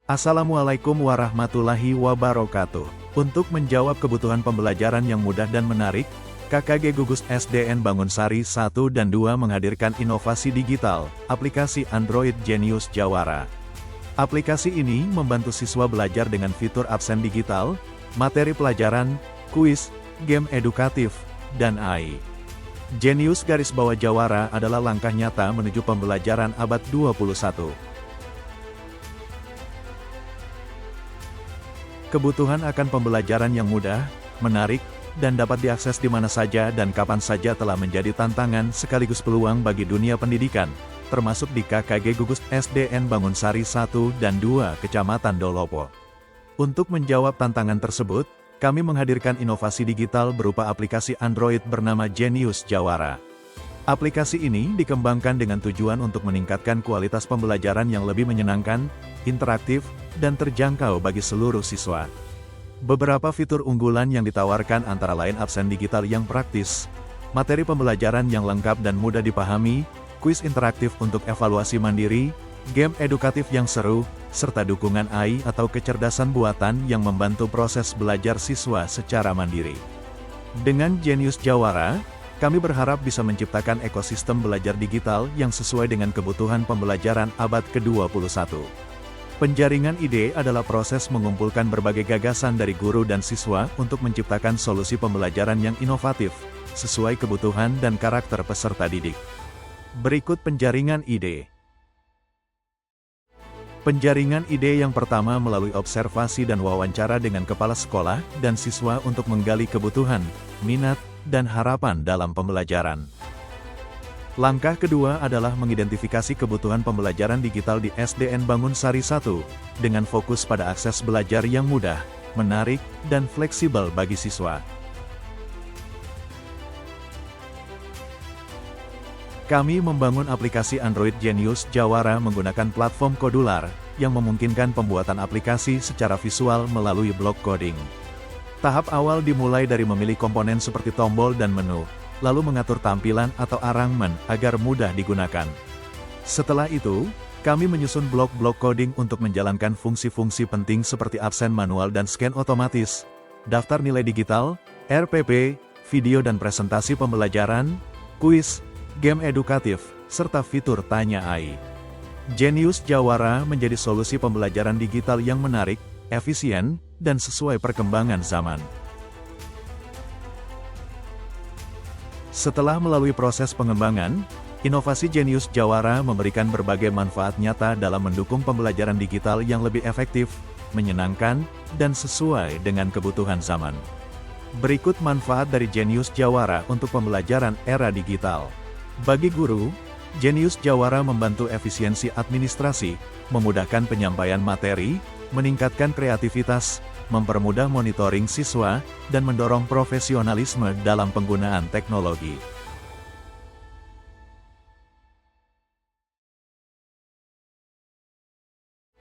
Assalamualaikum warahmatullahi wabarakatuh. Untuk menjawab kebutuhan pembelajaran yang mudah dan menarik, KKG Gugus SDN Bangunsari 1 dan 2 menghadirkan inovasi digital, aplikasi Android Genius Jawara. Aplikasi ini membantu siswa belajar dengan fitur absen digital, materi pelajaran, kuis, game edukatif, dan AI. Genius Jawara adalah langkah nyata menuju pembelajaran abad 21. Kebutuhan akan pembelajaran yang mudah, menarik, dan dapat diakses di mana saja dan kapan saja telah menjadi tantangan sekaligus peluang bagi dunia pendidikan, termasuk di KKG Gugus SDN Bangunsari 1 dan 2 Kecamatan Dolopo. Untuk menjawab tantangan tersebut, kami menghadirkan inovasi digital berupa aplikasi Android bernama Genius Jawara. Aplikasi ini dikembangkan dengan tujuan untuk meningkatkan kualitas pembelajaran yang lebih menyenangkan, interaktif, dan terjangkau bagi seluruh siswa. Beberapa fitur unggulan yang ditawarkan antara lain absen digital yang praktis, materi pembelajaran yang lengkap dan mudah dipahami, kuis interaktif untuk evaluasi mandiri, game edukatif yang seru, serta dukungan AI atau kecerdasan buatan yang membantu proses belajar siswa secara mandiri. Dengan Genius Jawara, kami berharap bisa menciptakan ekosistem belajar digital yang sesuai dengan kebutuhan pembelajaran abad ke-21. Penjaringan ide adalah proses mengumpulkan berbagai gagasan dari guru dan siswa untuk menciptakan solusi pembelajaran yang inovatif, sesuai kebutuhan dan karakter peserta didik. Berikut penjaringan ide. Penjaringan ide yang pertama melalui observasi dan wawancara dengan kepala sekolah dan siswa untuk menggali kebutuhan, minat, dan harapan dalam pembelajaran. Langkah kedua adalah mengidentifikasi kebutuhan pembelajaran digital di SDN Bangunsari 1, dengan fokus pada akses belajar yang mudah, menarik, dan fleksibel bagi siswa. Kami membangun aplikasi Android Genius Jawara menggunakan platform Kodular, yang memungkinkan pembuatan aplikasi secara visual melalui blok coding. Tahap awal dimulai dari memilih komponen seperti tombol dan menu, lalu mengatur tampilan atau arrangement agar mudah digunakan. Setelah itu, kami menyusun blok-blok coding untuk menjalankan fungsi-fungsi penting seperti absen manual dan scan otomatis, daftar nilai digital, RPP, video dan presentasi pembelajaran, kuis, game edukatif, serta fitur tanya AI. Genius Jawara menjadi solusi pembelajaran digital yang menarik, efisien, dan sesuai perkembangan zaman. Setelah melalui proses pengembangan, inovasi Genius Jawara memberikan berbagai manfaat nyata dalam mendukung pembelajaran digital yang lebih efektif, menyenangkan, dan sesuai dengan kebutuhan zaman. Berikut manfaat dari Genius Jawara untuk pembelajaran era digital. Bagi guru, Genius Jawara membantu efisiensi administrasi, memudahkan penyampaian materi, meningkatkan kreativitas, mempermudah monitoring siswa, dan mendorong profesionalisme dalam penggunaan teknologi.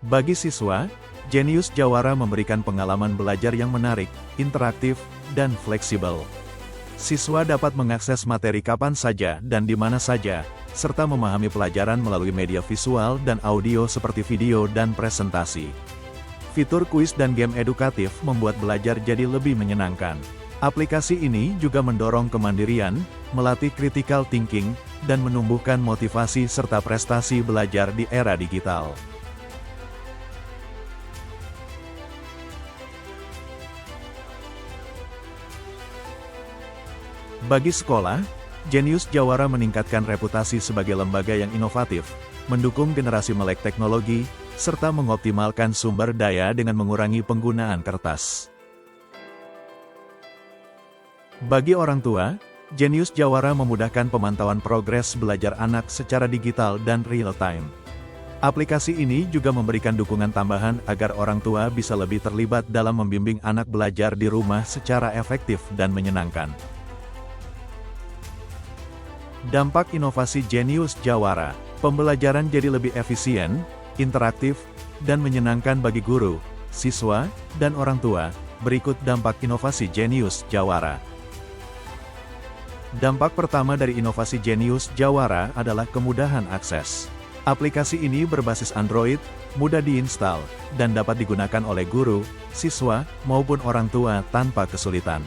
Bagi siswa, Genius Jawara memberikan pengalaman belajar yang menarik, interaktif, dan fleksibel. Siswa dapat mengakses materi kapan saja dan di mana saja, serta memahami pelajaran melalui media visual dan audio seperti video dan presentasi. Fitur kuis dan game edukatif membuat belajar jadi lebih menyenangkan. Aplikasi ini juga mendorong kemandirian, melatih critical thinking, dan menumbuhkan motivasi serta prestasi belajar di era digital. Bagi sekolah, Genius Jawara meningkatkan reputasi sebagai lembaga yang inovatif, mendukung generasi melek teknologi, serta mengoptimalkan sumber daya dengan mengurangi penggunaan kertas. Bagi orang tua, Genius Jawara memudahkan pemantauan progres belajar anak secara digital dan real-time. Aplikasi ini juga memberikan dukungan tambahan agar orang tua bisa lebih terlibat dalam membimbing anak belajar di rumah secara efektif dan menyenangkan. Dampak inovasi Genius Jawara, pembelajaran jadi lebih efisien, interaktif, dan menyenangkan bagi guru, siswa, dan orang tua. Berikut dampak inovasi Genius Jawara. Dampak pertama dari inovasi Genius Jawara adalah kemudahan akses. Aplikasi ini berbasis Android, mudah diinstal, dan dapat digunakan oleh guru, siswa, maupun orang tua tanpa kesulitan.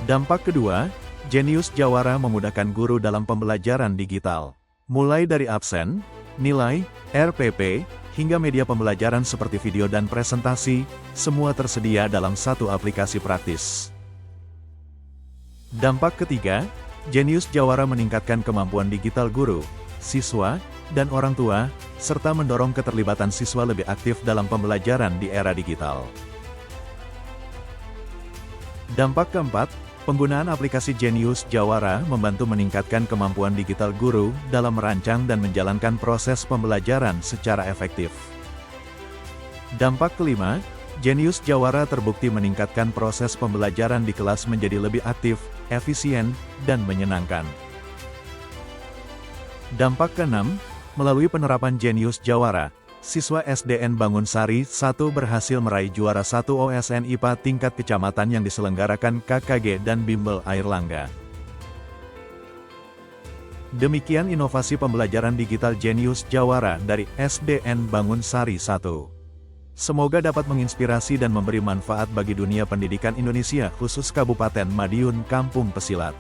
Dampak kedua, Jenius Jawara memudahkan guru dalam pembelajaran digital. Mulai dari absen, nilai, RPP, hingga media pembelajaran seperti video dan presentasi, semua tersedia dalam satu aplikasi praktis. Dampak ketiga, Jenius Jawara meningkatkan kemampuan digital guru, siswa, dan orang tua, serta mendorong keterlibatan siswa lebih aktif dalam pembelajaran di era digital. Dampak keempat, penggunaan aplikasi Jenius Jawara membantu meningkatkan kemampuan digital guru dalam merancang dan menjalankan proses pembelajaran secara efektif. Dampak kelima, Jenius Jawara terbukti meningkatkan proses pembelajaran di kelas menjadi lebih aktif, efisien, dan menyenangkan. Dampak keenam, melalui penerapan Jenius Jawara, siswa SDN Bangunsari 1 berhasil meraih juara 1 OSN IPA tingkat kecamatan yang diselenggarakan KKG dan Bimbel Airlangga. Demikian inovasi pembelajaran digital Jenius Jawara dari SDN Bangunsari 1. Semoga dapat menginspirasi dan memberi manfaat bagi dunia pendidikan Indonesia, khusus Kabupaten Madiun Kampung Pesilat.